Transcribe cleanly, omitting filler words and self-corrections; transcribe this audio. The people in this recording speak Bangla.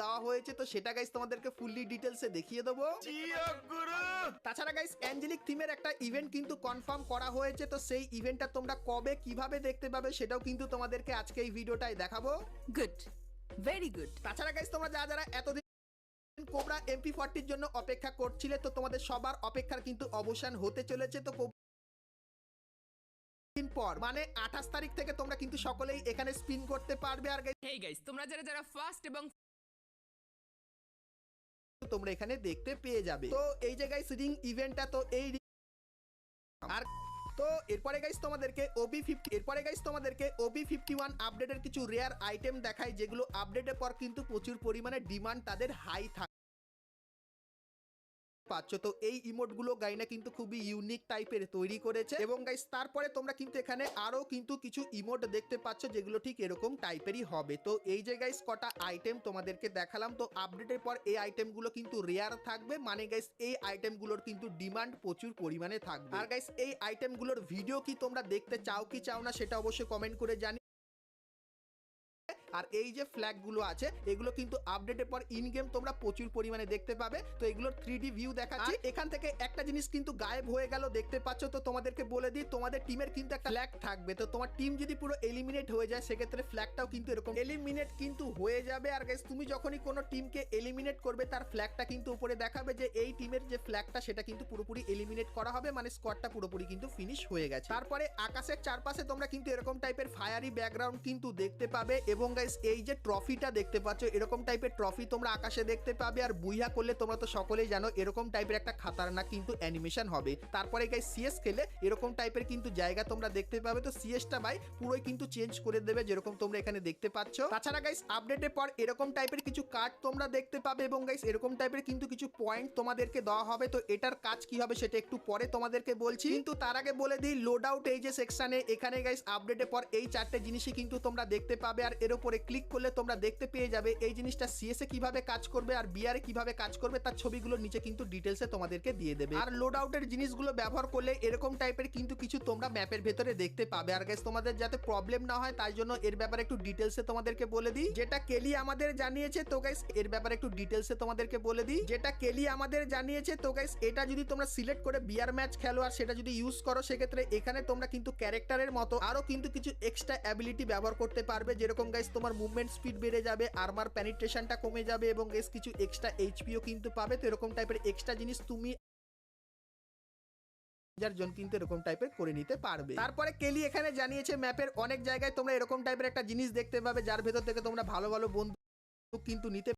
দেওয়া হয়েছে, তো সেটা গাইস তোমাদেরকে ফুললি ডিটেলসে দেখিয়ে দেবো। তাছাড়া গাইস অ্যাঞ্জেলিক থিমের একটা ইভেন্ট কিন্তু কনফার্ম করা হয়েছে, তো সেই ইভেন্টটা তোমরা কবে কিভাবে দেখতে পাবে সেটাও কিন্তু তোমাদেরকে আজকে এই ভিডিওটাই দেখাবো। Good, very good. তাছাড়া গাইস তোমরা যারা এতদিন কোবরা MP40 জন্য অপেক্ষা করছিলে, তো তোমাদের সবার অপেক্ষার কিন্তু অবসান হতে চলেছে। তো দিন পর মানে 28 তারিখ থেকে তোমরা কিন্তু সকলেই এখানে স্পিন করতে পারবে। আর হেই গাইস, তোমরা যারা ফার্স্ট এবং তোমরা এখানে দেখতে পেয়ে যাবে। তো এই যে গাইস রিং ইভেন্টটা, তো এই আর তো এরপরে গাইস তোমাদেরকে OB51 আপডেটের কিছু রেয়ার আইটেম দেখাই, যেগুলো আপডেটের পর কিন্তু প্রচুর পরিমাণে ডিমান্ড তাদের হাই থাকে পাচ্ছ। তো এই ইমোটগুলো গাইনা কিন্তু খুবই ইউনিক টাইপের তৈরি করেছে, এবং গাইস তারপরে তোমরা কিন্তু এখানে আরো কিন্তু কিছু ইমোট দেখতে পাচ্ছ যেগুলো ঠিক এরকম টাইপেরই হবে। তো এই যে গাইস কটা আইটেম তোমাদেরকে দেখালাম, তো আপডেটের পর এই আইটেমগুলো কিন্তু রেয়ার থাকবে, মানে গাইস এই আইটেমগুলোর কিন্তু ডিমান্ড প্রচুর পরিমাণে থাকবে। আর গাইস এই আইটেমগুলোর ভিডিও কি তোমরা দেখতে চাও কি চাও না সেটা অবশ্যই কমেন্ট করে জানি। আর এই যে ফ্ল্যাগ গুলো আছে এগুলো কিন্তু আপডেটের পর ইন গেম তোমরা প্রচুর পরিমাণে দেখতে পাবে। তো এগুলোর 3D ভিউ দেখাচ্ছি। এখান থেকে একটা জিনিস কিন্তু গায়েব হয়ে গেল দেখতে পাচ্ছ। তো তোমাদেরকে বলে দিই, তোমাদের টিমের কিন্তু একটা ফ্ল্যাগ থাকবে, তো তোমার টিম যদি পুরো এলিমিনেট হয়ে যায় সেক্ষেত্রে ফ্ল্যাগটাও কিন্তু এরকম এলিমিনেট কিন্তু হয়ে যাবে। আর গাইস তুমি যখনই কোনো টিমকে এলিমিনেট করবে তার ফ্ল্যাগটা কিন্তু উপরে দেখাবে যে এই টিমের যে ফ্ল্যাগটা সেটা কিন্তু পুরোপুরি এলিমিনেট করা হবে, মানে স্কোয়াডটা পুরোপুরি কিন্তু ফিনিশ হয়ে গেছে। তারপরে আকাশের চারপাশে তোমরা কিন্তু এরকম টাইপের ফায়ারি ব্যাকগ্রাউন্ড কিন্তু দেখতে পাবে, এবং গাইস এই যে ট্রফিটা দেখতে পাচ্ছ এরকম টাইপের ট্রফি তোমরা আকাশে দেখতে পাবে। আর বুইয়া করলে তোমরা তো সকলেই জানো এরকম টাইপের একটা খাতারনাক কিন্তু অ্যানিমেশন হবে। তারপরে গাইস সিএস খেলে এরকম টাইপের কিন্তু জায়গা তোমরা দেখতে পাবে। তো সিএসটা ভাই পুরোই কিন্তু চেঞ্জ করে দেবে যেরকম তোমরা এখানে দেখতে পাচ্ছ। তাছাড়া গাইস আপডেটের পর এরকম টাইপের কিছু কার্ড তোমরা দেখতে পাবে, এবং গাইস এরকম টাইপের কিন্তু কিছু পয়েন্ট তোমাদেরকে দেওয়া হবে। তো এটার কাজ কি হবে সেটা একটু পরে তোমাদেরকে বলছি, কিন্তু তার আগে বলে দিই লোড আউট এই যে সেকশনে এখানে গাইস আপডেটের পর এই চারটে জিনিসই কিন্তু তোমরা দেখতে পাবে। আর এর উপরে ক্লিক করলে তোমরা দেখতে পেয়ে যাবে এই জিনিসটা সিএস এ কিভাবে কাজ করবে আর বিআর এ কিভাবে কাজ করবে, তার ছবিগুলো নিচে কিন্তু ডিটেলসে তোমাদেরকে দিয়ে দেবে। আর লোড আউটের জিনিসগুলো ব্যবহার করলে এরকম টাইপের কিন্তু কিছু তোমরা ম্যাপের ভেতরে দেখতে পাবে। আর গাইস তোমাদের যাতে প্রবলেম না হয় তাই জন্য এর ব্যাপারে একটু ডিটেলসে তোমাদেরকে বলে দিই, যেটা কেলি আমাদের জানিয়েছে। তো গাইস এর ব্যাপারে একটু ডিটেলসে তোমাদেরকে বলে দিই, যেটা কেলি আমাদের জানিয়েছে। তো গাইস এটা যদি তোমরা সিলেক্ট করে বিআর ম্যাচ খেলো আর সেটা যদি ইউজ করো সেক্ষেত্রে এখানে তোমরা কিন্তু ক্যারেক্টারের মতো আরো কিন্তু কিছু এক্সট্রা অ্যাবিলিটি ব্যবহার করতে পারবে, যেরকম গাইস তোমার মুভমেন্ট স্পিড বেড়ে যাবে, আর্মার পেনিট্রেশনটা কমে যাবে, এবং গাইস কিছু এক্সট্রা এইচপিও কিন্তু পাবে। তো এরকম টাইপের এক্সট্রা জিনিস তুমি জন কিন্তু এরকম টাইপের করে নিতে পারবে। তারপরে কেলি এখানে জানিয়েছে ম্যাপের অনেক জায়গায় তোমরা এরকম টাইপের একটা জিনিস দেখতে পাবে যার ভেতর থেকে তোমরা ভালো ভালো বন্ধু কিন্তু নিতে